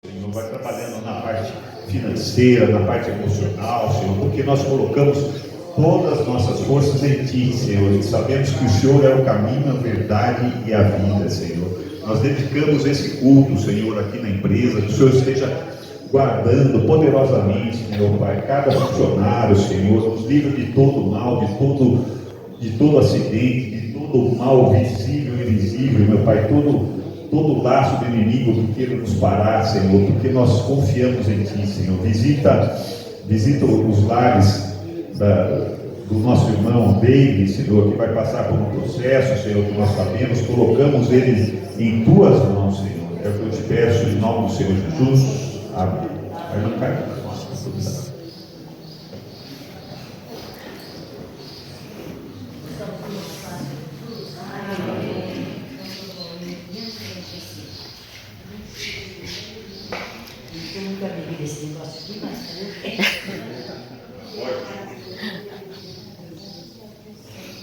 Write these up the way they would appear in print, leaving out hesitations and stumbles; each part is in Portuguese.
Senhor, vai trabalhando na parte financeira, na parte emocional, Senhor, porque nós colocamos todas as nossas forças em Ti, Senhor, e sabemos que o Senhor é o caminho, a verdade e a vida, Senhor. Nós dedicamos esse culto, Senhor, aqui na empresa, que o Senhor esteja guardando poderosamente, meu Pai, cada funcionário, Senhor, nos livre de todo mal, de todo acidente, de todo mal visível e invisível, meu Pai, todo laço do inimigo que queira nos parar, Senhor, porque nós confiamos em Ti, Senhor. Visita os lares do nosso irmão David, Senhor, que vai passar por um processo, Senhor, que nós sabemos, colocamos ele em Tuas mãos, Senhor. É o que eu te peço em nome do Senhor Jesus. Amém. Vai marcar. Eu nunca bebi desse negócio aqui, mas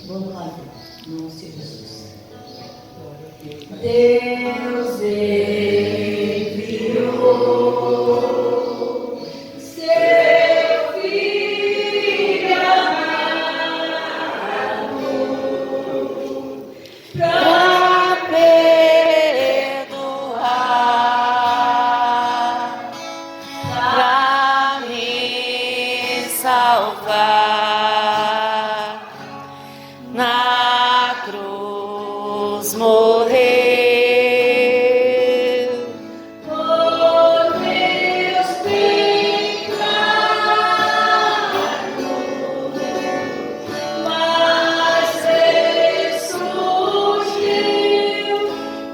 vamos lá, no Senhor Jesus. Deus enviou seu Filho amado pra perdoar, pra me salvar. Na cruz morreu por meus pecados, mas ressurgiu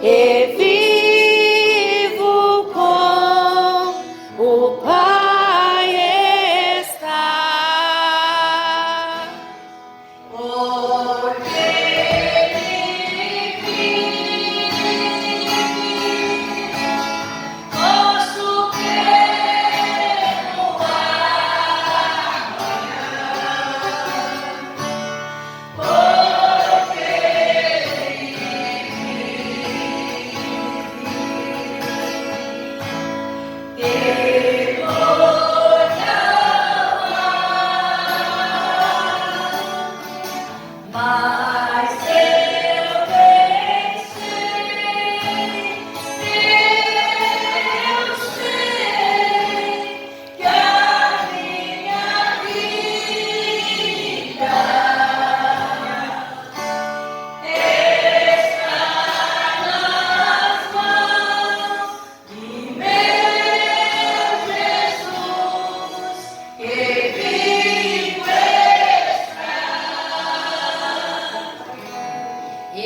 e vivo com o Pai está. Porque posso perdoar, porque mas eu sei que a minha vida está nas mãos de meu Jesus, que vivo está. E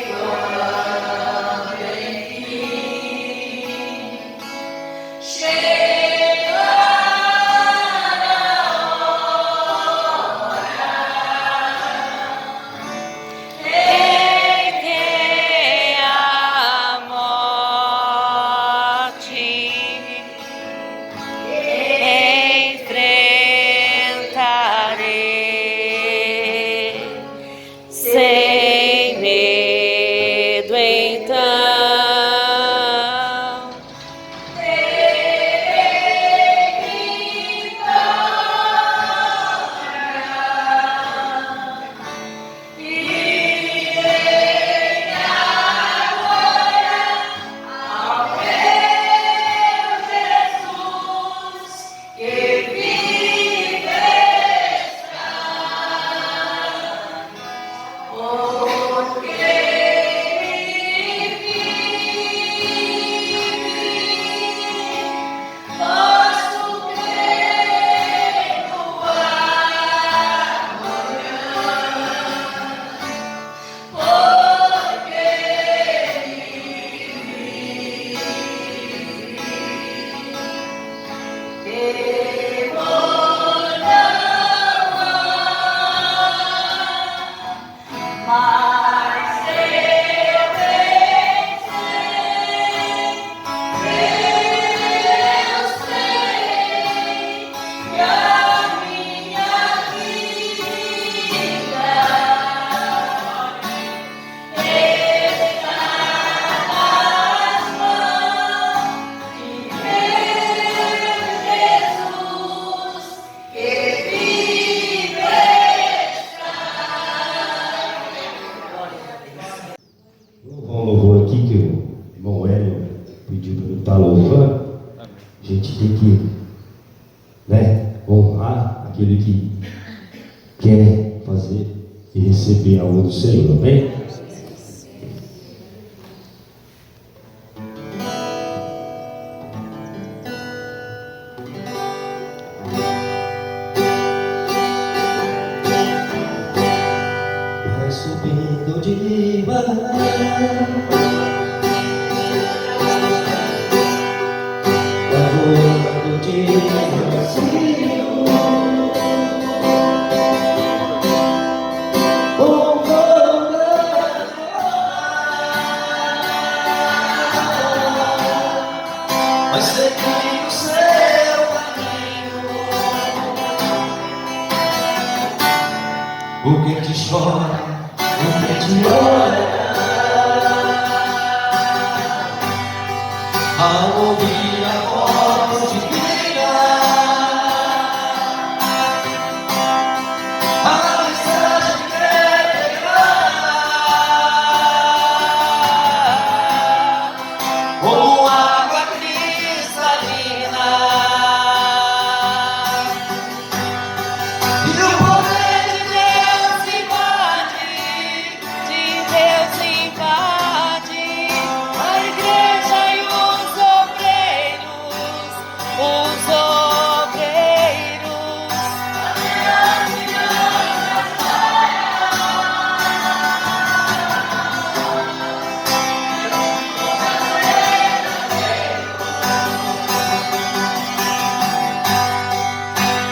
quando enfim chegar a hora em que a morte enfrentarei sem medo, então terei vitória e irei agora ao meu Jesus, que vive está. Porque me Um louvor aqui que o irmão Hélio pediu para eu estar louvando. A gente tem que, né, honrar aquele que quer fazer e receber algo do Senhor, amém? Vai subindo devagar, vai voando devagarzinho, vai seguir o seu caminho. O que te chora, o que te olha, ao ouvir a voz divina, a mensagem quer pegar, como água cristalina, e o poder de Deus invade a igreja e os obreiros, os obreiros.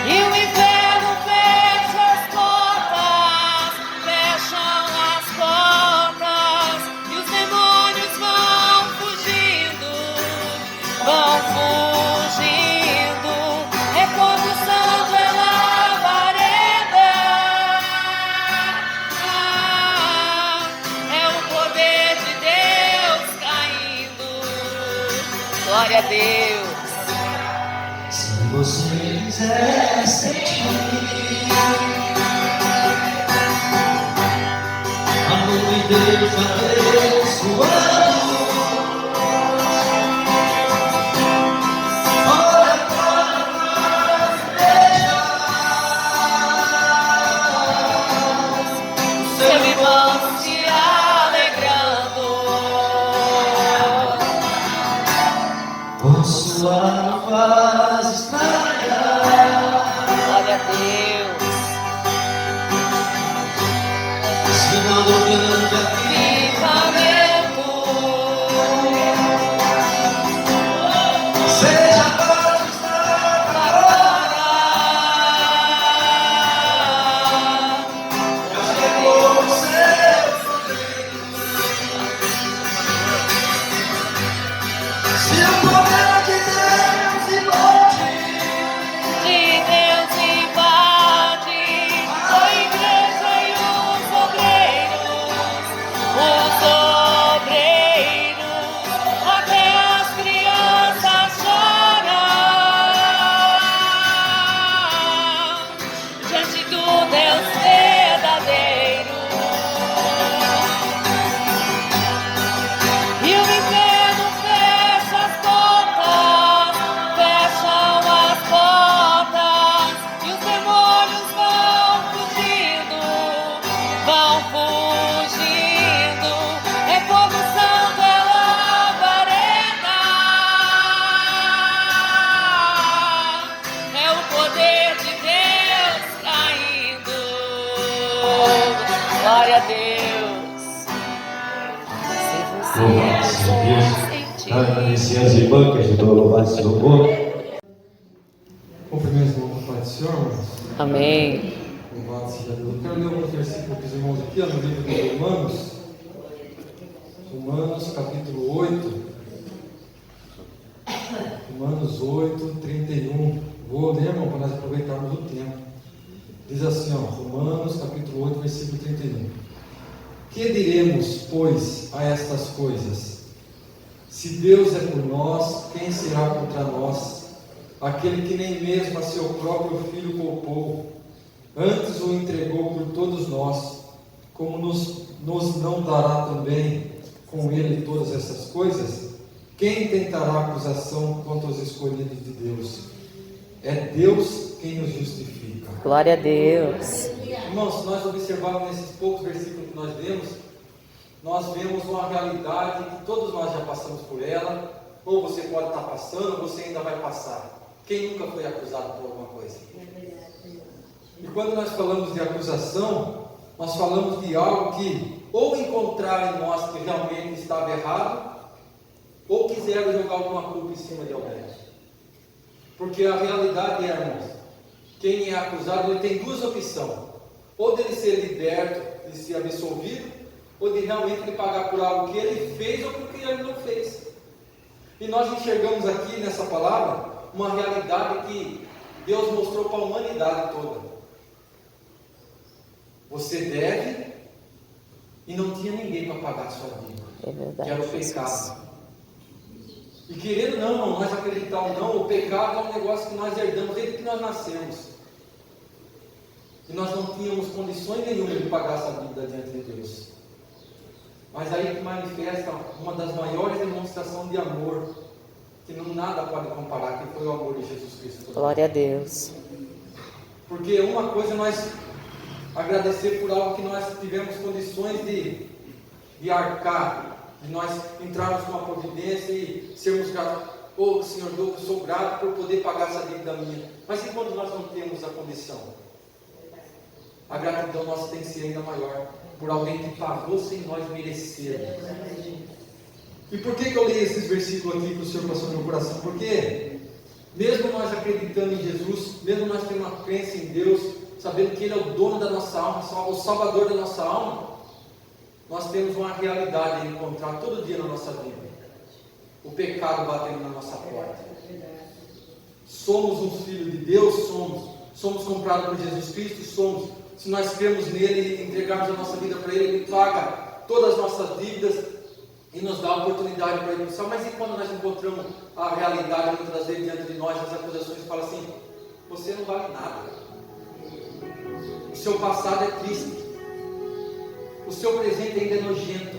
E o inferno fecha as portas, fecham as portas, e os demônios vão fugindo, é quando o santo é labareda, é o poder de Deus caindo. Glória a Deus. Se você quiser sentir a fluidez abençoando, olha para a igreja, seu irmão se alegrando, com sua faz estranha. Glória a Deus. Ensinando o grande avivamento, seja batizado agora, já chegou o seu momento. Se o poder de Deus invade a igreja e os obreiros, até as crianças choram diante do Deus verdadeiro. E o inferno fecha as portas, fecham as portas, e os demônios vão fugindo, é como o santo é labareda, é o poder de Deus caindo. Glória a Deus. Se você sentir. Agradecer as irmãs que ajudou a louvar esse louvor. Cumprimentos do Pai do Senhor, irmãos. Amém. Louvado seja Deus. Eu quero ler alguns versículos para os irmãos aqui, no livro de Romanos. Romanos, capítulo 8. Romanos 8, 31. Vou ler, irmão, para nós aproveitarmos o tempo. Diz assim, ó, Romanos, capítulo 8, versículo 31. Que diremos, pois, a estas coisas? Se Deus é por nós, quem será contra nós? Aquele que nem mesmo a seu próprio Filho poupou, antes o entregou por todos nós, como nos não dará também com Ele todas essas coisas, quem tentará acusação contra os escolhidos de Deus? É Deus quem nos justifica. Glória a Deus. Irmãos, se nós observarmos nesses poucos versículos que nós lemos, nós vemos uma realidade que todos nós já passamos por ela, ou você pode estar passando, ou você ainda vai passar. Quem nunca foi acusado por alguma coisa? E quando nós falamos de acusação, nós falamos de algo que ou encontraram em nós que realmente estava errado, ou quiseram jogar alguma culpa em cima de alguém. Porque a realidade é, irmãos, quem é acusado, ele tem duas opções: ou dele ser liberto, de ser absolvido, ou de realmente ele pagar por algo que ele fez ou por que ele não fez. E nós enxergamos aqui nessa palavra uma realidade que Deus mostrou para a humanidade toda. Você deve, e não tinha ninguém para pagar a sua dívida. É verdade. Que era o pecado. E querendo não, nós acreditar ou não, o pecado é um negócio que nós herdamos desde que nós nascemos. E nós não tínhamos condições nenhuma de pagar essa dívida diante de Deus. Mas aí que manifesta uma das maiores demonstrações de amor, que não nada pode comparar, que foi o amor de Jesus Cristo. Glória a Deus. Porque uma coisa é nós agradecer por algo que nós tivemos condições de arcar, de nós entrarmos numa providência e sermos gratos. Oh, Senhor, eu sou grato por poder pagar essa dívida minha. Mas e quando nós não temos a condição? A gratidão nossa tem que ser ainda maior, por alguém que pagou sem nós merecermos. E por que eu leio esses versículos aqui que o Senhor passou no meu coração? Porque mesmo nós acreditando em Jesus, mesmo nós tendo uma crença em Deus, sabendo que Ele é o dono da nossa alma, o salvador da nossa alma, nós temos uma realidade a encontrar todo dia na nossa vida: o pecado batendo na nossa porta. Somos um filho de Deus? Somos comprados por Jesus Cristo? Somos. Se nós cremos nele e entregarmos a nossa vida para Ele, Ele paga todas as nossas dívidas e nos dá a oportunidade para Ele. Mas e quando nós encontramos a realidade muitas vezes diante de nós, as acusações falam assim: você não vale nada, o seu passado é triste, o seu presente ainda é nojento,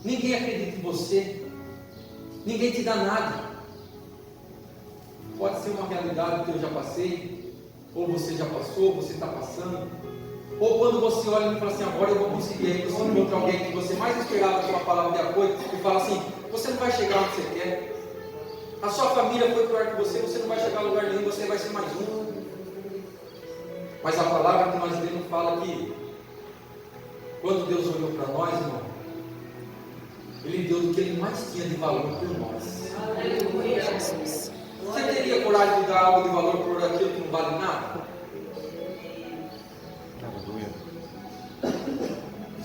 ninguém acredita em você, ninguém te dá nada. Pode ser uma realidade que eu já passei, ou você já passou, ou você está passando. Ou quando você olha e fala assim: agora eu vou conseguir. Aí você encontra alguém que você mais esperava com uma palavra de apoio e fala assim: você não vai chegar onde você quer, a sua família foi pior que você não vai chegar a lugar nenhum, você vai ser mais um. Mas a palavra que nós lemos fala que quando Deus olhou para nós, irmão, Ele deu do que Ele mais tinha de valor por nós. Aleluia. Você teria coragem de dar algo de valor por aquilo que não vale nada?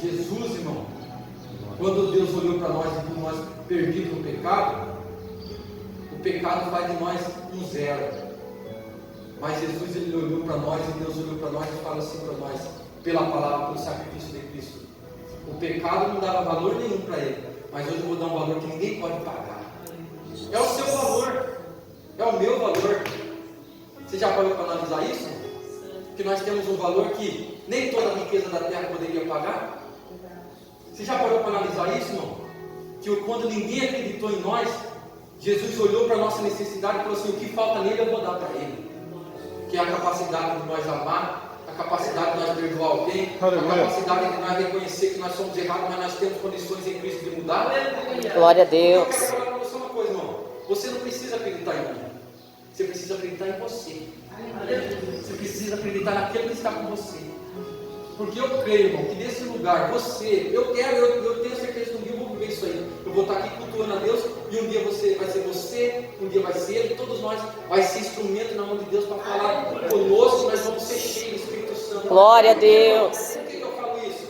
Jesus, irmão, quando Deus olhou para nós e viu nós perdidos no pecado, o pecado faz de nós um zero. Mas Jesus, Ele olhou para nós e Deus olhou para nós e fala assim para nós, pela palavra, pelo sacrifício de Cristo: o pecado não dava valor nenhum para Ele, mas hoje eu vou dar um valor que ninguém pode pagar. É o seu valor, é o meu valor. Você já parou para analisar isso? Que nós temos um valor que nem toda a riqueza da terra poderia pagar? Você já parou para analisar isso, irmão? Que quando ninguém acreditou em nós, Jesus olhou para a nossa necessidade e falou assim: o que falta nele eu vou dar para ele. Que é a capacidade de nós amar, a capacidade de nós perdoar alguém, a capacidade de nós reconhecer que nós somos errados, mas nós temos condições em Cristo de mudar. Glória a Deus. Eu quero falar para você uma coisa, irmão: você não precisa acreditar em mim, você precisa acreditar em você. Você precisa acreditar naquele que está com você. Porque eu creio, irmão, que nesse lugar, eu tenho certeza que um dia eu vou viver isso aí. Eu vou estar aqui cultuando a Deus, e um dia vai ser você, um dia vai ser Ele, todos nós vai ser instrumento na mão de Deus para falar conosco, nós vamos ser cheios do Espírito Santo. Glória a Deus. Por que eu falo isso?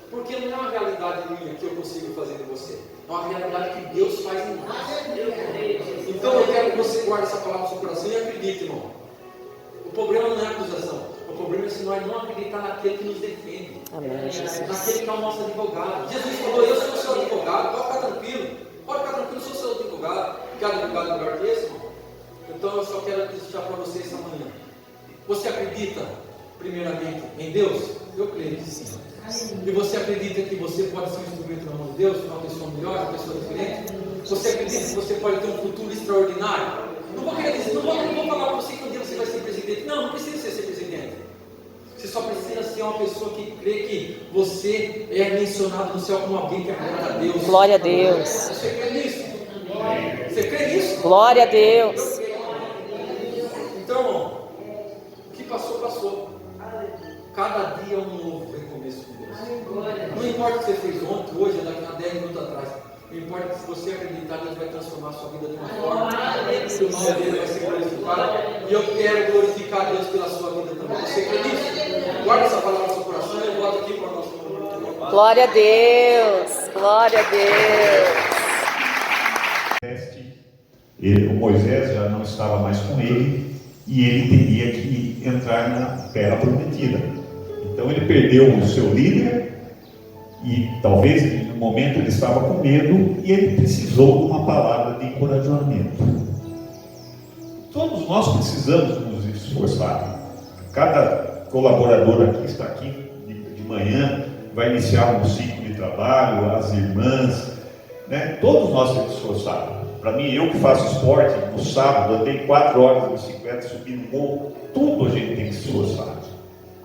Porque não é uma realidade minha que eu consigo fazer de você, é uma realidade que Deus faz em nós. Então eu quero que você guarde essa palavra no seu coração e acredite, irmão. O problema não é a acusação. O problema é se nós não acreditar naquele que nos defende. Amém, Jesus. Naquele que é o nosso advogado. Jesus falou: eu sou o seu advogado, pode ficar tranquilo. Pode ficar tranquilo, eu sou o seu advogado. Quer advogado melhor que esse, irmão? Então eu só quero deixar para você essa manhã. Você acredita, primeiramente, em Deus? Eu creio que sim. E você acredita que você pode ser um instrumento na mão de Deus, uma pessoa melhor, uma pessoa diferente? Você acredita que você pode ter um futuro extraordinário? Não vou querer dizer, não vou falar para você que um dia você vai ser presidente. Não precisa ser presidente. Você só precisa ser uma pessoa que crê que você é mencionado no céu como alguém que agrada a Deus. Glória a Deus. Você crê nisso? Você crê nisso? Glória a Deus. Então, irmão, o que passou, passou. Cada dia é um novo recomeço com Deus. Não importa o que você fez ontem, hoje, daqui a 10 minutos atrás. Não importa que se você acreditar, Deus vai transformar a sua vida de uma forma que o nome dele vai ser glorificado. E eu quero glorificar Deus pela sua vida também. Você crê nisso? Guarda essa palavra no seu coração e eu volto aqui para o nosso momento. Glória a Deus. Glória a Deus. O Moisés já não estava mais com ele e ele teria que entrar na terra prometida. Então ele perdeu o seu líder e talvez no momento ele estava com medo e ele precisou de uma palavra de encorajamento. Todos nós precisamos nos esforçar. Cada colaborador aqui está aqui de manhã, vai iniciar um ciclo de trabalho, as irmãs, né? Todos nós temos que esforçar. Para mim, eu que faço esporte, no sábado, andei 4 horas de bicicleta, subi no morro, tudo a gente tem que se esforçar.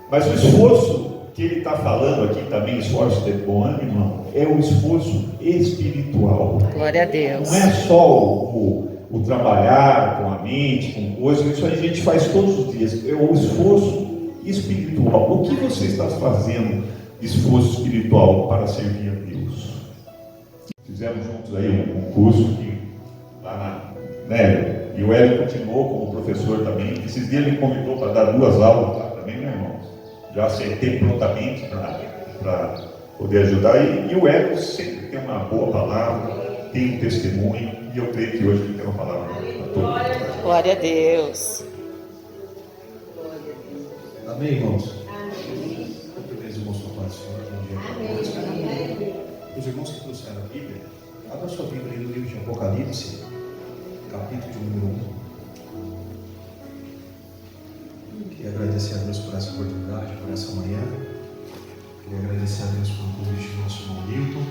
Mas o esforço que ele está falando aqui também, esforço de bom ânimo, irmão, é o esforço espiritual. Glória a Deus. Não é só o trabalhar com a mente, com coisas, isso a gente faz todos os dias, é o esforço espiritual. O que você está fazendo de esforço espiritual para servir a Deus? Fizemos juntos aí um curso que né? E o Hélio continuou como professor também. Esses dias ele me convidou para dar 2 aulas lá também, né, irmãos? Já aceitei prontamente para poder ajudar. E o Hélio sempre tem uma boa palavra, tem um testemunho, e eu creio que hoje ele tem uma palavra para todos. Glória a Deus. Amém, irmãos? Beleza, irmãos, com a paz do Senhor. Bom dia para todos. Os irmãos que trouxeram a Bíblia, abra sua Bíblia aí no livro de Apocalipse, capítulo de número 1. Queria agradecer a Deus por essa oportunidade, por essa manhã. Queria agradecer a Deus pelo convite do nosso irmão Milton.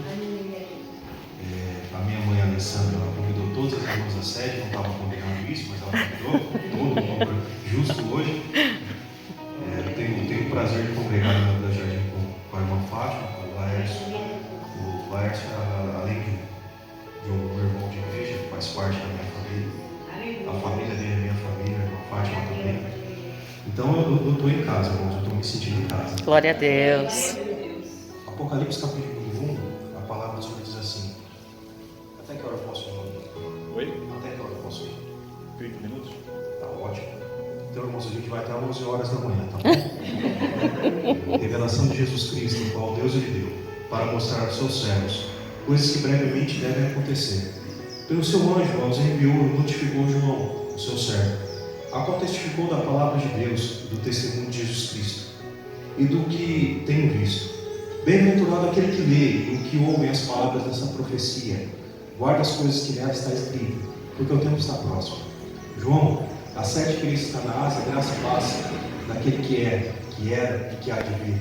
A minha mãe Alessandra, ela convidou todas as irmãs da sede, não estava combinando isso, mas ela convidou todo mundo justo hoje. Eu tenho o prazer de congregar na da Jardim com a irmã Fátima, com o Laércio. O Laércio, além de um irmão de igreja, faz parte da minha família. A família dele é minha família, a irmã Fátima também. Então eu estou em casa, irmãos, eu estou me sentindo em casa. Glória a Deus. Apocalipse capítulo 1, a palavra do Senhor diz assim: até que hora eu posso ir? Oi? Até que hora eu posso ir? 30 minutos? Tá ótimo. Então, irmãos, a gente vai até 11 horas da manhã, tá bom? Revelação de Jesus Cristo, o qual Deus lhe deu, para mostrar aos seus servos coisas que brevemente devem acontecer. Pelo seu anjo aos enviou e notificou João, o seu servo, a qual testificou da palavra de Deus e do testemunho de Jesus Cristo, e do que tenho visto. Bem-aventurado aquele que lê e o que ouve as palavras dessa profecia, guarda as coisas que nela está escrito, porque o tempo está próximo. João, as 7 igrejas está na Ásia, graça e paz daquele que é, que era e que há de vir,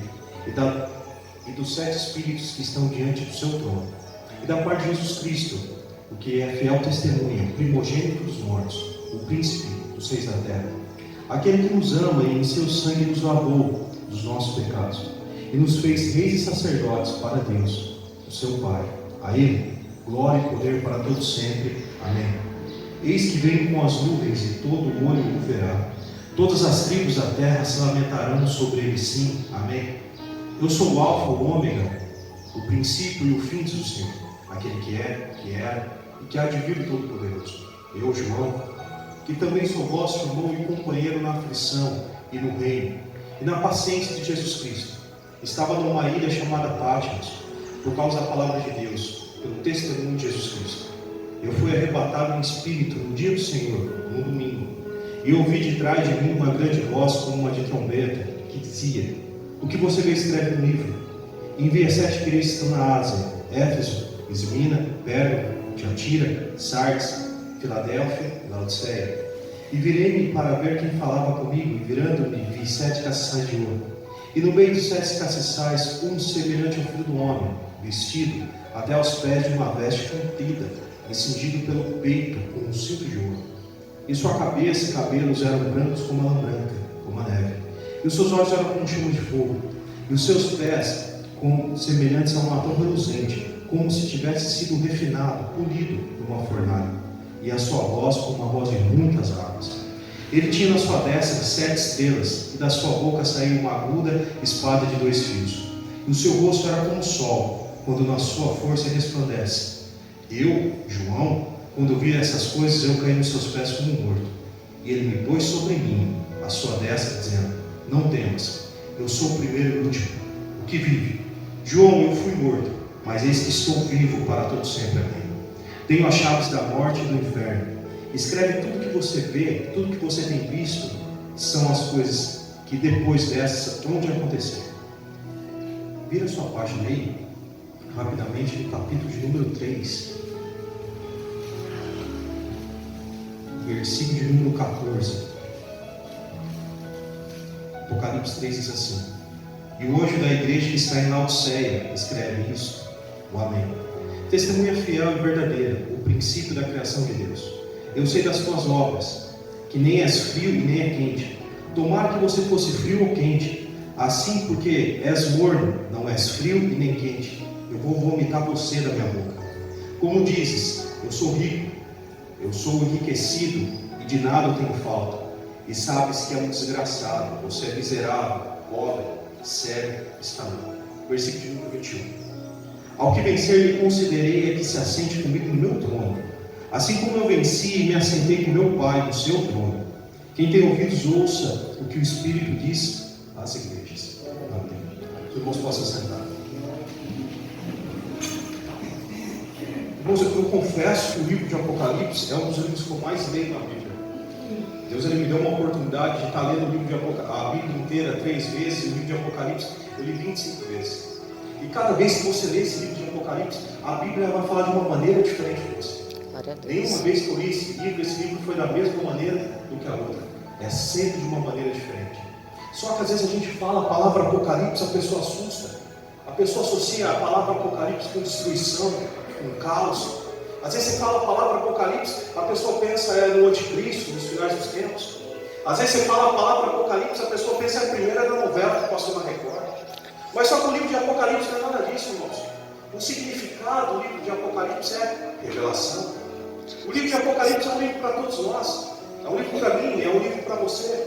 e dos 7 espíritos que estão diante do seu trono, e da parte de Jesus Cristo, o que é fiel testemunha, primogênito dos mortos, o príncipe dos reis da terra, aquele que nos ama e em seu sangue nos lavou dos nossos pecados, e nos fez reis e sacerdotes para Deus, o seu Pai. A Ele, glória e poder para todos sempre. Amém. Eis que venho com as nuvens e todo o olho o verá. Todas as tribos da terra se lamentarão sobre ele, sim. Amém. Eu sou o Alfa, o Ômega, o princípio e o fim, diz o Senhor, aquele que é, que era e que há de vir o Todo-Poderoso. Eu, João, que também sou vosso irmão e companheiro na aflição e no reino e na paciência de Jesus Cristo. Estava numa ilha chamada Patmos, por causa da palavra de Deus, pelo testemunho de Jesus Cristo. Eu fui arrebatado em espírito no dia do Senhor, no domingo, e ouvi de trás de mim uma grande voz como uma de trombeta, que dizia: o que você vê escreve no livro. Envia 7 igrejas que estão na Ásia: Éfeso, Esmina, Pérgamo, Tiatira, Sardes, Filadélfia e Laodiceia. E virei-me para ver quem falava comigo, e virando-me vi 7 castiçais de ouro. E no meio dos 7 castiçais, um semelhante ao Filho do Homem, vestido até aos pés de uma veste comprida, e cingido pelo peito com um cinto de ouro. E sua cabeça e cabelos eram brancos como a lã branca, como a neve. E os seus olhos eram como chama de fogo. E os seus pés semelhantes a um latão reluzente, como se tivesse sido refinado, polido numa fornalha. E a sua voz como a voz de muitas águas. Ele tinha na sua destra 7 estrelas, e da sua boca saía uma aguda espada de 2 fios. E o seu rosto era como o sol, quando na sua força resplandece. Eu, João, quando vi essas coisas, eu caí nos seus pés como morto. E ele me pôs sobre mim, a sua destra, dizendo: não temas, eu sou o primeiro e o último, o que vive. João, eu fui morto, mas eis que estou vivo para todo sempre. Amém. Tenho as chaves da morte e do inferno. Escreve tudo que você vê, tudo que você tem visto, são as coisas que depois dessas vão de acontecer. Vira sua página aí, rapidamente, no capítulo de número 3, versículo de número 14. Apocalipse 3 diz assim: e o anjo da igreja que está em Laodiceia escreve isso, o Amém. Testemunha fiel e verdadeira, o princípio da criação de Deus. Eu sei das tuas obras, que nem és frio e nem é quente. Tomara que você fosse frio ou quente. Assim, porque és morno, não és frio e nem quente, eu vou vomitar você da minha boca. Como dizes, eu sou rico, eu sou enriquecido e de nada eu tenho falta. E sabes que é um desgraçado, você é miserável, pobre, cego, está nu. Versículo de número 21. Ao que vencer lhe considerei é que se assente comigo no meu trono. Assim como eu venci e me assentei com meu Pai no seu trono. Quem tem ouvidos, ouça o que o Espírito diz às igrejas. Amém. Os irmãos possam sentar. Irmãos, eu confesso que o livro de Apocalipse é um dos livros que eu mais leio na Bíblia. Deus ele me deu uma oportunidade de estar lendo o livro de a Bíblia inteira 3 vezes, e o livro de Apocalipse eu li 25 vezes. E cada vez que você lê esse livro de Apocalipse, a Bíblia vai falar de uma maneira diferente de você. Nenhuma vez que eu li esse livro foi da mesma maneira do que a outra. É sempre de uma maneira diferente. Só que às vezes a gente fala a palavra Apocalipse, a pessoa assusta. A pessoa associa a palavra Apocalipse com destruição, com caos. Às vezes você fala a palavra Apocalipse, a pessoa pensa no anticristo, nos finais dos tempos. Às vezes você fala a palavra Apocalipse, a pessoa pensa a primeira da novela que passou na Record. Mas só que o livro de Apocalipse não é nada disso, irmãos. O significado do livro de Apocalipse é revelação. O livro de Apocalipse é um livro para todos nós. É um livro para mim, é um livro para você.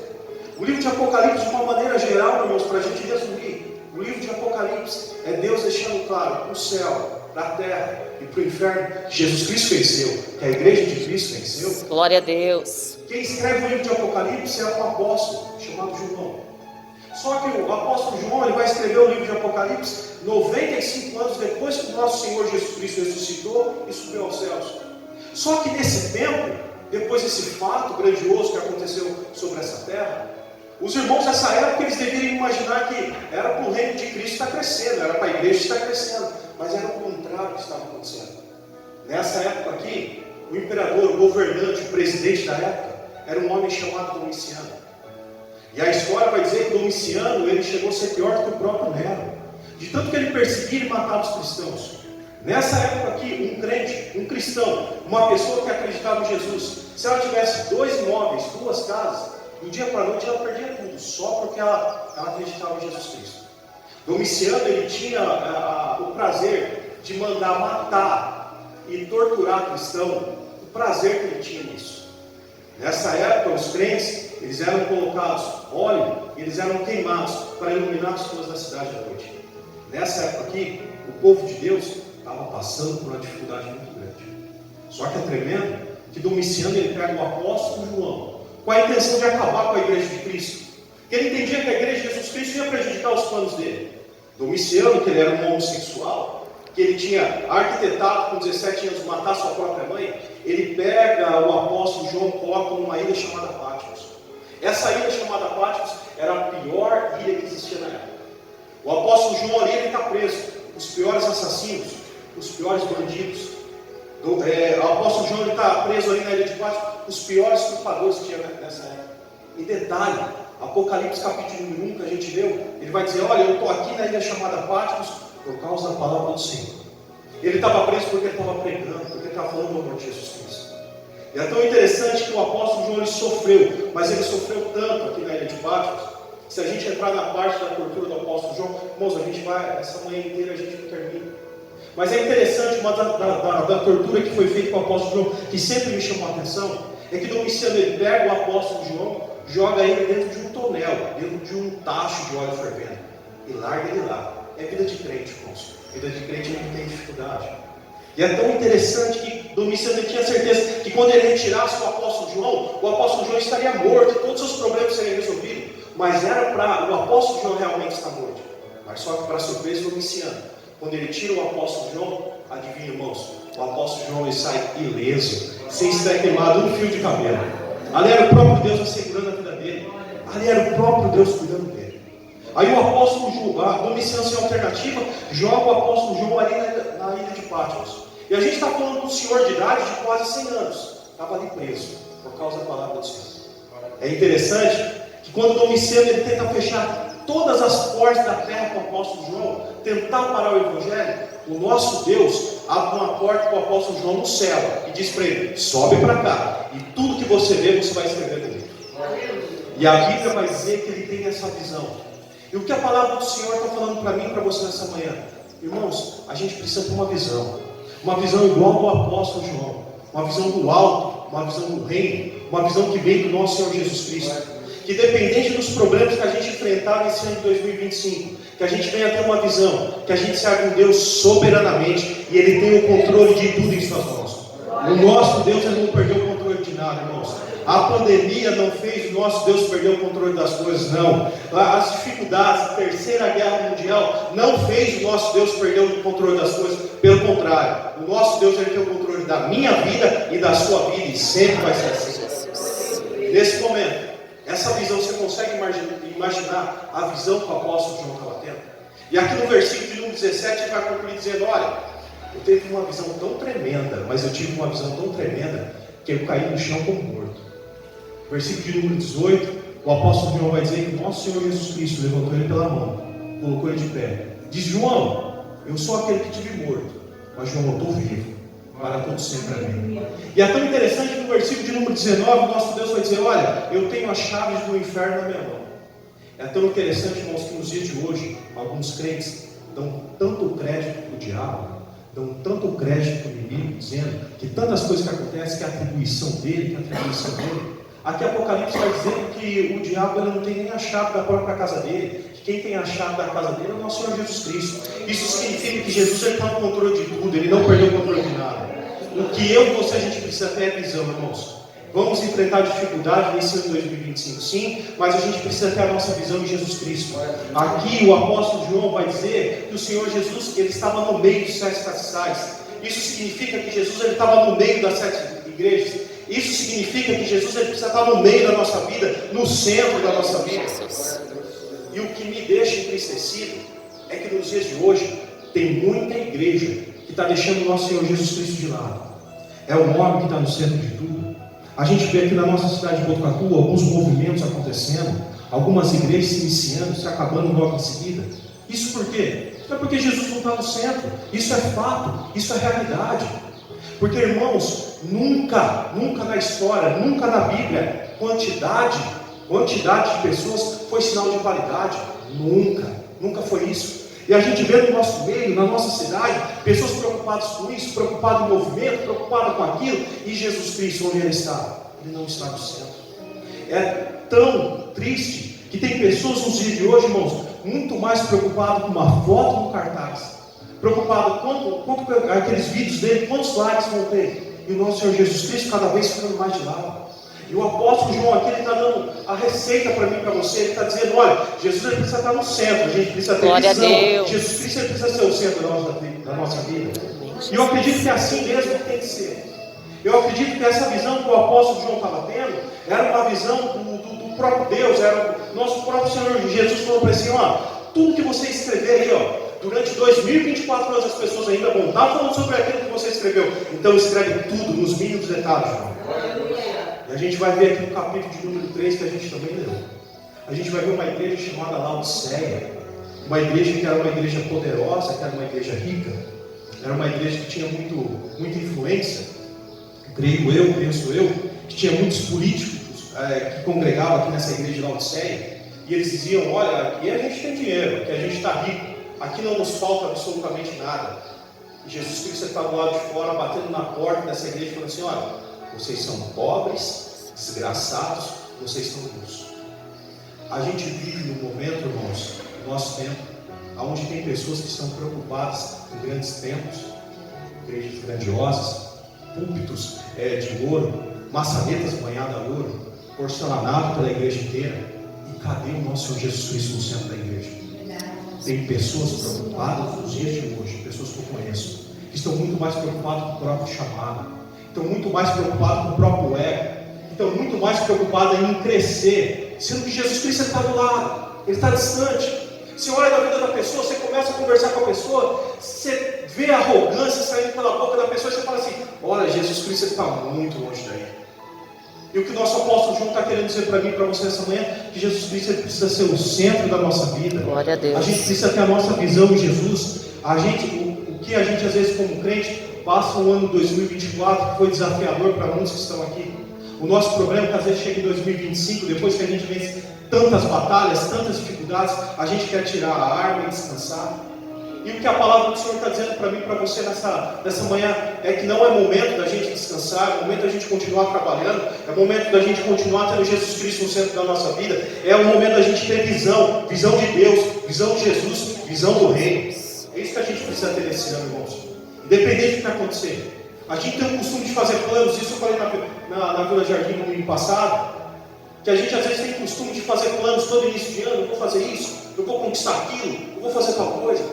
O livro de Apocalipse, de uma maneira geral, irmãos, para a gente resumir, o livro de Apocalipse é Deus deixando claro para o céu, para a terra e para o inferno que Jesus Cristo venceu, que a igreja de Cristo venceu. Glória a Deus. Quem escreve o livro de Apocalipse é um apóstolo chamado João. Só que o apóstolo João ele vai escrever o livro de Apocalipse 95 anos depois que o nosso Senhor Jesus Cristo ressuscitou e subiu aos céus. Só que nesse tempo, depois desse fato grandioso que aconteceu sobre essa terra, os irmãos dessa época eles deveriam imaginar que era para o reino de Cristo estar crescendo, era para a igreja estar crescendo, mas era o contrário que estava acontecendo. Nessa época aqui, o imperador, o governante, o presidente da época, era um homem chamado Domiciano. E a história vai dizer que Domiciano ele chegou a ser pior do que o próprio Nero, de tanto que ele perseguia e matava os cristãos. Nessa época aqui, um crente, um cristão, uma pessoa que acreditava em Jesus, se ela tivesse 2 imóveis, 2 casas, do dia para a noite ela perdia tudo, só porque ela acreditava em Jesus Cristo. Domiciano ele tinha o prazer de mandar matar e torturar cristão, o prazer que ele tinha nisso. Nessa época, os crentes, eles eram colocados óleo e eles eram queimados para iluminar as ruas da cidade à noite. Nessa época aqui, o povo de Deus estava passando por uma dificuldade muito grande. Só que é tremendo que Domiciano ele pega o apóstolo João com a intenção de acabar com a igreja de Cristo. Porque ele entendia que a igreja de Jesus Cristo ia prejudicar os planos dele. Domiciano, que ele era um homossexual, que ele tinha arquitetado com 17 anos matar sua própria mãe, ele pega o apóstolo João e coloca numa ilha chamada Patmos. Essa ilha chamada Patmos era a pior ilha que existia na época. O apóstolo João ali está preso. Os piores assassinos, os piores bandidos. O apóstolo João está preso ali na ilha de Patmos. Os piores culpadores que tinha nessa época. E detalhe, Apocalipse capítulo número 1 que a gente leu, ele vai dizer, olha, eu estou aqui na ilha chamada Patmos por causa da palavra do Senhor. Ele estava preso porque ele estava pregando, porque ele estava falando do amor de Jesus Cristo. E é tão interessante que o apóstolo João ele sofreu, mas ele sofreu tanto aqui na ilha de Patmos, que se a gente entrar na parte da tortura do apóstolo João, irmãos, a gente vai, essa manhã inteira a gente não termina. Mas é interessante, uma da tortura que foi feita com o apóstolo João, que sempre me chamou a atenção, é que Domiciano ele pega o apóstolo João, joga ele dentro de um tonel, dentro de um tacho de óleo fervendo, e larga ele lá. É vida de crente, irmãos. Vida de crente não tem dificuldade. E é tão interessante que Domiciano tinha certeza que quando ele retirasse o apóstolo João estaria morto, e todos os seus problemas seriam resolvidos. Mas era para o apóstolo João realmente estar morto. Mas só que para surpresa de Domiciano, quando ele tira o apóstolo João, adivinha, irmãos, o apóstolo João ele sai ileso, sem ser queimado um fio de cabelo. Ali era o próprio Deus assegurando a vida dele. Ali era o próprio Deus cuidando dele. Aí o apóstolo João, Domiciano sem alternativa, joga o apóstolo João ali na ilha de Patmos. E a gente está falando de um senhor de idade de quase 100 anos. Estava ali preso, por causa da palavra do Senhor. É interessante que quando Domiciano ele tenta fechar todas as portas da terra para o apóstolo João, tentar parar o evangelho, o nosso Deus abre uma porta para o apóstolo João no céu e diz para ele, sobe para cá, e tudo que você vê, você vai escrever no livro. E a Bíblia vai dizer que ele tem essa visão. E o que a palavra do Senhor está falando para mim e para você nessa manhã? Irmãos, a gente precisa ter uma visão igual ao do apóstolo João, uma visão do alto, uma visão do reino, uma visão que vem do nosso Senhor Jesus Cristo. Que dependente dos problemas que a gente enfrentar nesse ano de 2025, que a gente venha ter uma visão, que a gente serve um Deus soberanamente, e Ele tem o controle de tudo em suas mãos. O nosso Deus ele não perdeu o controle de nada, irmãos. A pandemia não fez o nosso Deus perder o controle das coisas, não. As dificuldades, a terceira guerra mundial, não fez o nosso Deus perder o controle das coisas. Pelo contrário, o nosso Deus ele tem o controle da minha vida e da sua vida, e sempre vai ser assim. Nesse momento, essa visão, você consegue imaginar a visão que o apóstolo João estava tendo? E aqui no versículo de número 17, ele vai concluir dizendo, olha, eu tive uma visão tão tremenda, mas eu tive uma visão tão tremenda, que eu caí no chão como morto. Versículo de número 18, o apóstolo João vai dizer que o nosso Senhor Jesus Cristo levantou ele pela mão, colocou ele de pé. Diz, João, eu sou aquele que tive morto, mas João, eu estou vivo, para todo sempre amém. E é tão interessante que no versículo de número 19, o nosso Deus vai dizer, olha, eu tenho as chaves do inferno na minha mão. É tão interessante, irmãos, que nos dias de hoje, alguns crentes dão tanto crédito para o diabo, dão tanto crédito para o inimigo, dizendo que tantas coisas que acontecem, que é a atribuição dele, que é a atribuição dele. Aqui Apocalipse vai dizer que o diabo ele não tem nem a chave da própria casa dele, que quem tem a chave da casa dele é o nosso Senhor Jesus Cristo. Isso significa que Jesus está no controle de tudo, ele não perdeu o controle de nada. O que eu e você a gente precisa ter é visão, irmãos. Vamos enfrentar dificuldade nesse ano de 2025, sim, mas a gente precisa ter a nossa visão em Jesus Cristo. Aqui o apóstolo João vai dizer que o Senhor Jesus ele estava no meio dos 7 castiçais. Isso significa que Jesus ele estava no meio das 7 igrejas. Isso significa que Jesus ele precisa estar no meio da nossa vida, no centro da nossa vida. E o que me deixa entristecido é que nos dias de hoje tem muita igreja que está deixando o nosso Senhor Jesus Cristo de lado. É o homem que está no centro de tudo. A gente vê aqui na nossa cidade de Botucatu alguns movimentos acontecendo, algumas igrejas se iniciando, se acabando logo em seguida. Isso por quê? É porque Jesus não está no centro. Isso é fato, isso é realidade. Porque, irmãos, nunca na história, nunca na Bíblia, quantidade de pessoas foi sinal de validade. Nunca foi isso. E a gente vê no nosso meio, na nossa cidade, pessoas preocupadas com isso, preocupadas com o movimento, preocupadas com aquilo, e Jesus Cristo, onde Ele está? Ele não está no centro. É tão triste que tem pessoas nos dias de hoje, irmãos, muito mais preocupadas com uma foto no cartaz, preocupado quanto aqueles vídeos dele, quantos likes vão ter, e o nosso Senhor Jesus Cristo cada vez ficando mais de lado. E o apóstolo João aqui, ele está dando a receita para mim e para você. Ele está dizendo, olha, Jesus ele precisa estar no centro, a gente precisa ter Glória visão. a Deus. Jesus Cristo ele precisa ser o centro da nossa vida. E eu acredito que é assim mesmo que tem que ser. Eu acredito que essa visão que o apóstolo João estava tendo, era uma visão do próprio Deus, era o nosso próprio Senhor Jesus falou para ele assim, ó, tudo que você escrever aí, ó, durante 2024 anos as pessoas ainda vão estar falando sobre aquilo que você escreveu. Então escreve tudo, nos mínimos detalhes, João. E a gente vai ver aqui no capítulo de número 3 que a gente também leu. a gente vai ver uma igreja chamada Laodiceia, uma igreja que era uma igreja poderosa, que era uma igreja rica, era uma igreja que tinha muita influência, penso eu, que tinha muitos políticos que congregavam aqui nessa igreja de Laodiceia, e eles diziam, olha, aqui a gente tem dinheiro, aqui a gente está rico, aqui não nos falta absolutamente nada. E Jesus Cristo está do lado de fora, batendo na porta dessa igreja, falando assim, olha, vocês são pobres, desgraçados, vocês são nus. A gente vive num momento, irmãos, no nosso tempo, onde tem pessoas que estão preocupadas com grandes templos, igrejas grandiosas, púlpitos de ouro, maçanetas banhadas a ouro, porcelanato pela igreja inteira. E cadê o nosso Senhor Jesus Cristo no centro da igreja? Tem pessoas preocupadas nos dias de hoje, pessoas que eu conheço, que estão muito mais preocupadas com o próprio chamado, estão muito mais preocupadas com o próprio ego, estão muito mais preocupadas em crescer, sendo que Jesus Cristo está do lado, Ele está distante. Você olha na vida da pessoa, você começa a conversar com a pessoa, você vê a arrogância saindo pela boca da pessoa, e você fala assim, olha, Jesus Cristo está muito longe daí. E o que o nosso apóstolo João está querendo dizer para mim e para você essa manhã, que Jesus Cristo precisa ser o centro da nossa vida. Glória a Deus. A gente precisa ter a nossa visão em Jesus. O que a gente às vezes como crente passa um ano 2024 que foi desafiador para muitos que estão aqui. O nosso problema é que às vezes chega em 2025, depois que a gente vence tantas batalhas, tantas dificuldades, a gente quer tirar a arma e descansar. E o que a palavra do Senhor está dizendo para mim e para você nessa manhã é que não é momento da gente descansar, é momento da gente continuar trabalhando, é momento da gente continuar tendo Jesus Cristo no centro da nossa vida, é o momento da gente ter visão de Deus, visão de Jesus, visão do Reino. É isso que a gente precisa ter nesse ano, irmãos. Independente do que está acontecendo. A gente tem o costume de fazer planos, isso eu falei na Vila Jardim no domingo passado, que a gente às vezes tem o costume de fazer planos todo início de ano, eu vou fazer isso, eu vou conquistar aquilo, eu vou fazer tal coisa.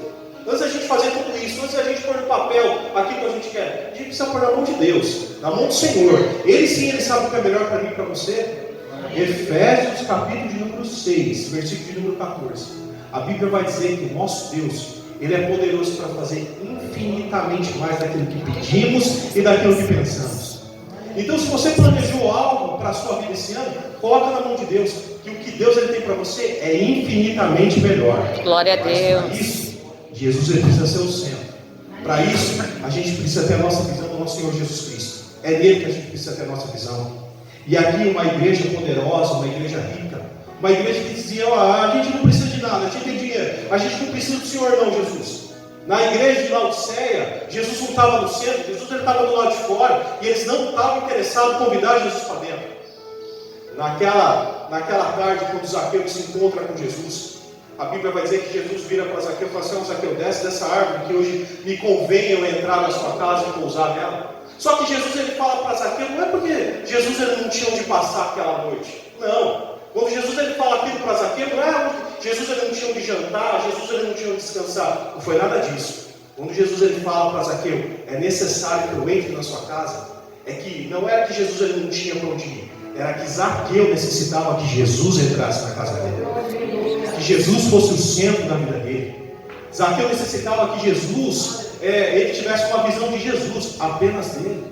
Antes da gente fazer tudo isso, antes da gente pôr no papel aquilo que a gente quer, a gente precisa pôr na mão de Deus, na mão do Senhor. Ele sim, Ele sabe o que é melhor para mim e para você. Efésios capítulo de número 6, versículo de número 14. A Bíblia vai dizer que o nosso Deus, Ele é poderoso para fazer infinitamente mais daquilo que pedimos e daquilo que pensamos. Então, se você planejou algo para a sua vida esse ano, coloca na mão de Deus, que o que Deus Ele tem para você é infinitamente melhor. Glória a Mas Deus. para isso, Jesus Ele precisa ser o centro. Para isso, a gente precisa ter a nossa visão do nosso Senhor Jesus Cristo. É nele que a gente precisa ter a nossa visão. E aqui uma igreja poderosa, uma igreja rica, uma igreja que dizia, a gente não precisa de nada, a gente tem dinheiro, a gente não precisa do Senhor não, Jesus. Na igreja de Laodiceia, Jesus não estava no centro, Jesus estava do lado de fora, e eles não estavam interessados em convidar Jesus para dentro. Naquela tarde, quando Zaqueu se encontra com Jesus, a Bíblia vai dizer que Jesus vira para Zaqueu e fala assim, Zaqueu, desce dessa árvore que hoje me convém eu entrar na sua casa e pousar nela. Só que Jesus ele fala para Zaqueu, não é porque Jesus ele não tinha onde passar aquela noite. Não. Quando Jesus ele fala aquilo para Zaqueu, não é Jesus ele não tinha onde jantar, Jesus ele não tinha onde descansar. Não foi nada disso. Quando Jesus ele fala para Zaqueu, é necessário que eu entre na sua casa, é que não era que Jesus ele não tinha para onde ir, era que Zaqueu necessitava que Jesus entrasse na casa dele. Que Jesus fosse o centro da vida dele. Zaqueu necessitava que Jesus, ele tivesse uma visão de Jesus, apenas dele.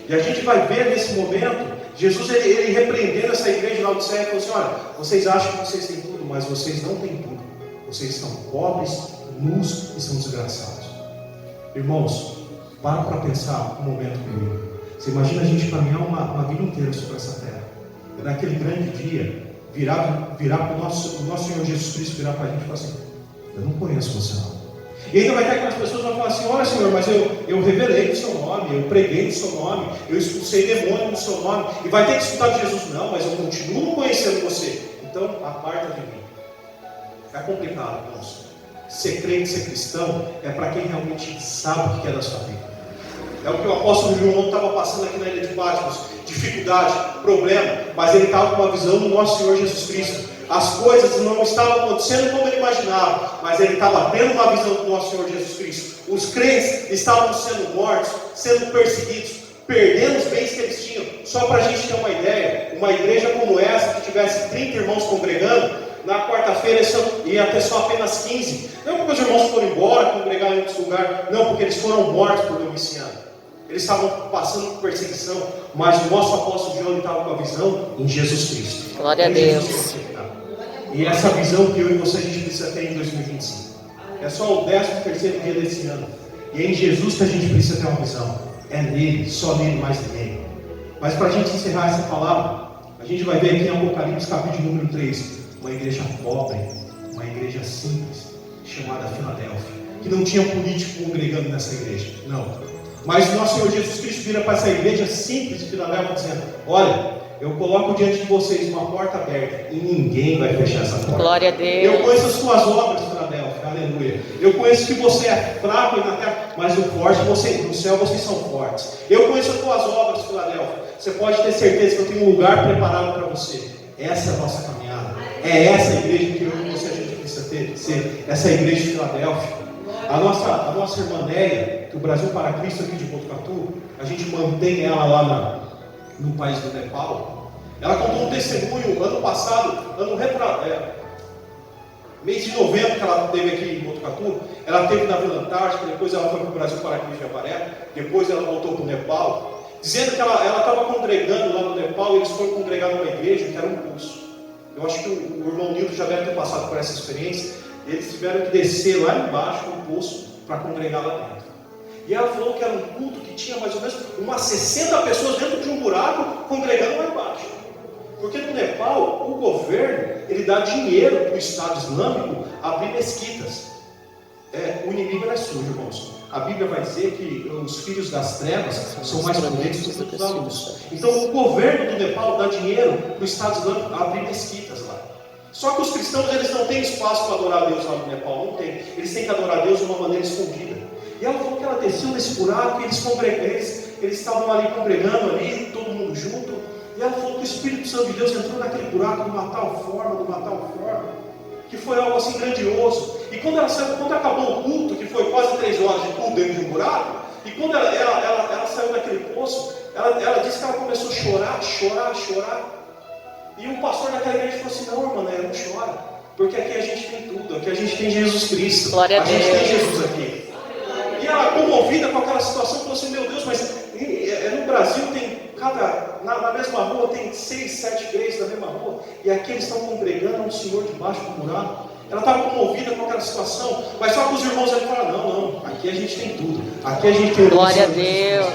E a gente vai ver nesse momento, Jesus ele repreendendo essa igreja de Laodiceia e falou assim, olha, vocês acham que vocês têm tudo, mas vocês não têm tudo. Vocês estão pobres, nus e são desgraçados. Irmãos, para pensar um momento comigo. Você imagina a gente caminhar uma vida inteira sobre essa terra. E naquele grande dia, virar para o nosso Senhor Jesus Cristo, virar para a gente e falar assim, eu não conheço você não. E ainda vai ter aquelas pessoas que vão falar assim, olha Senhor, mas eu revelei o seu nome, eu preguei o seu nome, eu expulsei demônio no seu nome, e vai ter que escutar de Jesus, não, mas eu continuo conhecendo você, então aparta de mim. É complicado, irmãos. Ser crente, ser cristão, é para quem realmente sabe o que é da sua vida. É o que o apóstolo João estava passando aqui na ilha de Patmos, dificuldade, problema, mas ele estava com uma visão do nosso Senhor Jesus Cristo. As coisas não estavam acontecendo como ele imaginava, mas ele estava tendo uma visão do nosso Senhor Jesus Cristo. Os crentes estavam sendo mortos, sendo perseguidos, perdendo os bens que eles tinham. Só para a gente ter uma ideia, uma igreja como essa, que tivesse 30 irmãos congregando, na quarta-feira ia ter só apenas 15. Não porque os irmãos foram embora, congregar em outros lugares, não, porque eles foram mortos por Domiciano. Eles estavam passando por perseguição, mas o nosso apóstolo João estava com a visão em Jesus Cristo. Glória a Deus. E essa visão que eu e você a gente precisa ter em 2025. É só o 13º dia desse ano. E é em Jesus que a gente precisa ter uma visão. É nele, só nele, mais ninguém. Mas para a gente encerrar essa palavra, a gente vai ver aqui em Apocalipse capítulo número 3, uma igreja pobre, uma igreja simples, chamada Filadélfia, que não tinha político congregando nessa igreja, não. Mas o nosso Senhor Jesus Cristo vira para essa igreja simples de Filadélfia dizendo: olha, eu coloco diante de vocês uma porta aberta e ninguém vai fechar essa porta. Glória a Deus. Eu conheço as suas obras, Filadélfia, aleluia. Eu conheço que você é fraco na terra, mas no céu vocês são fortes. Eu conheço as tuas obras, Filadélfia. Você pode ter certeza que eu tenho um lugar preparado para você. Essa é a nossa caminhada. É essa igreja que eu e você a gente precisa ser. Essa igreja de Filadélfia. A nossa irmã Néia, do Brasil para Cristo aqui de Botucatu, a gente mantém ela lá no país do Nepal. Ela contou um testemunho ano passado, mês de novembro que ela teve aqui em Botucatu. Ela teve na Vila Antártica, depois ela foi para o Brasil para Cristo de Avaré, depois ela voltou para o Nepal, dizendo que ela estava congregando lá no Nepal. E eles foram congregar numa igreja que era um curso. Eu acho que o irmão Nilton já deve ter passado por essa experiência. Eles tiveram que descer lá embaixo no poço para congregar lá dentro. E ela falou que era um culto que tinha mais ou menos umas 60 pessoas dentro de um buraco congregando lá embaixo. Porque no Nepal, o governo, ele dá dinheiro para o Estado Islâmico abrir mesquitas. O inimigo é sujo, irmãos. A Bíblia vai dizer que os filhos das trevas são mais prudentes do que os da luz. Então o governo do Nepal dá dinheiro para o Estado Islâmico abrir mesquitas lá. Só que os cristãos, eles não têm espaço para adorar a Deus lá no Nepal, não tem. Eles têm que adorar a Deus de uma maneira escondida. E ela falou que ela desceu nesse buraco e eles estavam ali congregando ali, todo mundo junto. E ela falou que o Espírito Santo de Deus entrou naquele buraco de uma tal forma, que foi algo assim grandioso. E quando acabou o culto, que foi quase 3 horas de culto dentro de um buraco, e quando ela saiu daquele poço, ela disse que ela começou a chorar. E o pastor daquela igreja falou assim: não, irmã, não chora, porque aqui a gente tem tudo, aqui a gente tem Jesus Cristo. Glória a gente Deus. tem Jesus aqui. E ela, comovida com aquela situação, falou assim: meu Deus, mas no Brasil tem na mesma rua tem 6, 7 igrejas na mesma rua, e aqui eles estão congregando um Senhor debaixo do buraco. Ela estava comovida com aquela situação, mas só que os irmãos ali falaram: não, aqui a gente tem tudo, aqui a gente tem Glória a Deus.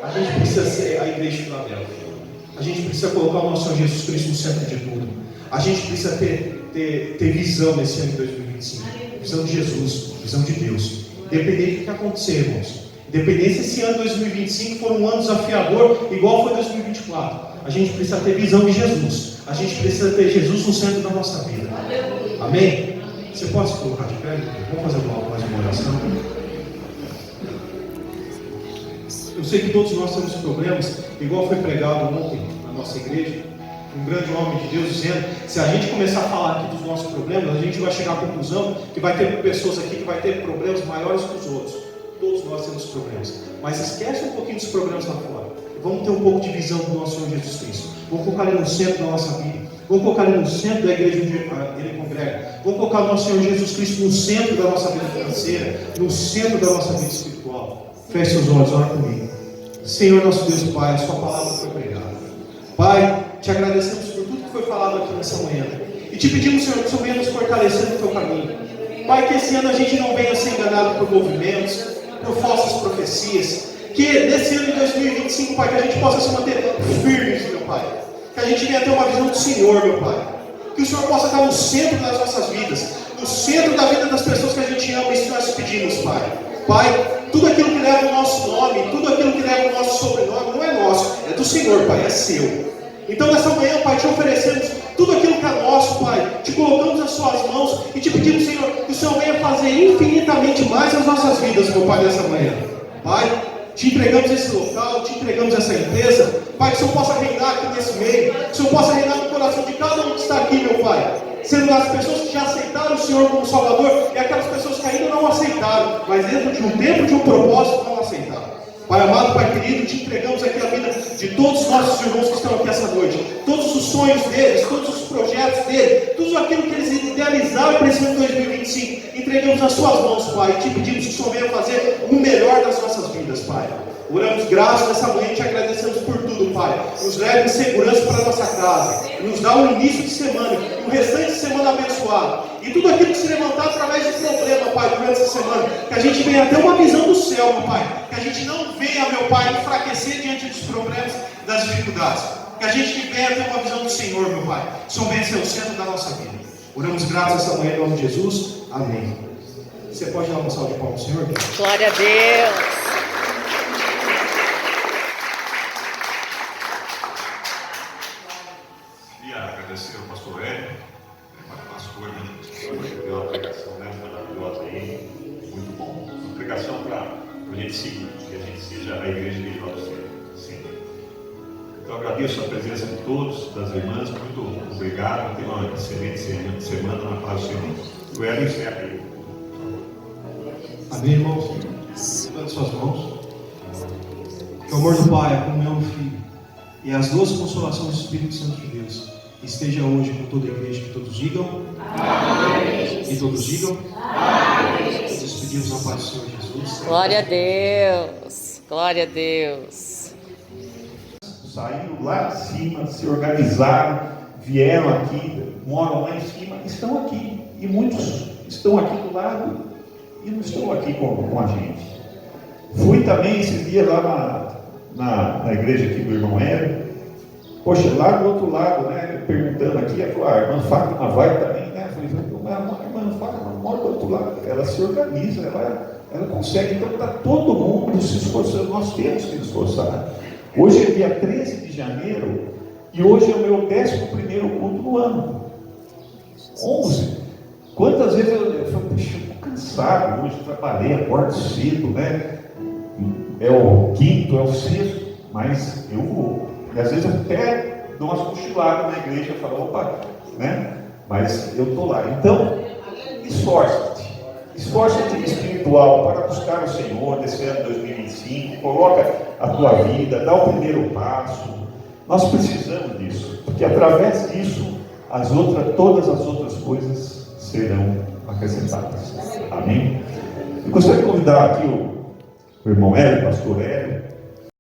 A gente precisa ser a igreja de Filadélfia. A gente precisa colocar o nosso Senhor Jesus Cristo no centro de tudo. A gente precisa ter visão nesse ano de 2025. Visão de Jesus, visão de Deus. Independente do que acontecer, irmãos. Independente se esse ano de 2025 for um ano desafiador, igual foi 2024. A gente precisa ter visão de Jesus. A gente precisa ter Jesus no centro da nossa vida. Amém? Você pode se colocar de pé? Vamos fazer mais uma oração. Eu sei que todos nós temos problemas, igual foi pregado ontem na nossa igreja, um grande homem de Deus dizendo: se a gente começar a falar aqui dos nossos problemas, a gente vai chegar à conclusão que vai ter pessoas aqui que vai ter problemas maiores que os outros. Todos nós temos problemas, mas esquece um pouquinho dos problemas lá fora. Vamos ter um pouco de visão do nosso Senhor Jesus Cristo. Vamos colocar Ele no centro da nossa vida. Vamos colocar Ele no centro da igreja onde Ele congrega. Vamos colocar o nosso Senhor Jesus Cristo no centro da nossa vida financeira, no centro da nossa vida espiritual. Feche seus olhos, ora comigo. Senhor nosso Deus e Pai, a sua palavra foi pregada. Pai, te agradecemos por tudo que foi falado aqui nessa manhã. E te pedimos, Senhor, que o Senhor venha nos fortalecer no teu caminho. Pai, que esse ano a gente não venha ser enganado por movimentos, por falsas profecias. Que nesse ano de 2025, Pai, que a gente possa se manter firmes, meu Pai. Que a gente venha ter uma visão do Senhor, meu Pai. Que o Senhor possa estar no centro das nossas vidas, no centro da vida das pessoas que a gente ama. Isso nós pedimos, Pai. Pai, tudo aquilo que leva o nosso nome, tudo aquilo que leva o nosso sobrenome, não é nosso, é do Senhor, Pai, é seu. Então nessa manhã, Pai, te oferecemos tudo aquilo que é nosso, Pai. Te colocamos nas suas mãos e te pedimos, Senhor, que o Senhor venha fazer infinitamente mais as nossas vidas, meu Pai, nessa manhã. Pai, te entregamos esse local, te entregamos essa empresa. Pai, que o Senhor possa reinar aqui nesse meio, que o Senhor possa reinar no coração de cada um que está aqui, meu Pai. Sendo as pessoas que já aceitaram o Senhor como Salvador e aquelas pessoas que ainda não aceitaram, mas dentro de um tempo, de um propósito, não aceitaram. Pai amado, Pai querido, te entregamos aqui a vida de todos os nossos irmãos que estão aqui essa noite. Todos os sonhos deles, todos os projetos deles, tudo aquilo que eles idealizaram para esse ano de 2025. Entregamos nas suas mãos, Pai, e te pedimos que o Senhor venha fazer o melhor das nossas vidas, Pai. Oramos graças nessa manhã e te agradecemos por tudo, Pai. Pai. Nos leve em segurança para a nossa casa. Nos dá um início de semana, um restante de semana abençoado. E tudo aquilo que se levantar através de problema, Pai, durante essa semana, que a gente venha ter uma visão do céu, meu Pai. Que a gente não venha, meu Pai, enfraquecer diante dos problemas, das dificuldades. Que a gente venha ter uma visão do Senhor, meu Pai. São bem ser o centro da nossa vida. Oramos graças essa manhã em nome de Jesus. Amém. Você pode dar uma salva de palmas ao Senhor? Glória a Deus. Queria agradecer ao pastor Hélio, pastor, deu uma pregação maravilhosa aí, muito bom. Uma pregação para a gente seguir, que a gente seja a igreja que nós sempre. Então agradeço a presença de todos, das irmãs, muito obrigado, tenha uma excelente semana na paz do Senhor. O Hélio encerra aí. Amém, irmãos? Levante suas mãos. Que o amor do Pai, a comunhão do Filho e as doces consolações do Espírito Santo de Deus esteja hoje com toda a igreja, que todos digam amém. Que todos digam amém. Nos despedimos na paz do Senhor Jesus. Glória a Deus. Glória a Deus. Saíram lá de cima, se organizaram, vieram aqui, moram lá em cima, estão aqui. E muitos estão aqui do lado e não estão aqui com a gente. Fui também esses dias lá na igreja aqui do irmão Hélio. Poxa, lá do outro lado, né, perguntando aqui, ela falou, a irmã Fátima vai também, né? Eu falei, a irmã Fátima mora do outro lado, ela se organiza, ela consegue, então está todo mundo se esforçando, nós temos que nos esforçar. Hoje é dia 13 de janeiro e hoje é o meu 11º culto do ano. 11. Quantas vezes eu falei, puxa, eu estou cansado hoje, trabalhei, acordo cedo, né? É o 5º, é o 6º, mas eu vou. E às vezes eu até dou umas cochiladas na igreja e falo, opa, né? Mas eu estou lá. Então, esforça-te. Esforça-te espiritual para buscar o Senhor nesse ano 2025. Coloca a tua vida, dá o primeiro passo. Nós precisamos disso, porque através disso, todas as outras coisas serão acrescentadas. Amém? Eu gostaria de convidar aqui o irmão Hélio, pastor Hélio,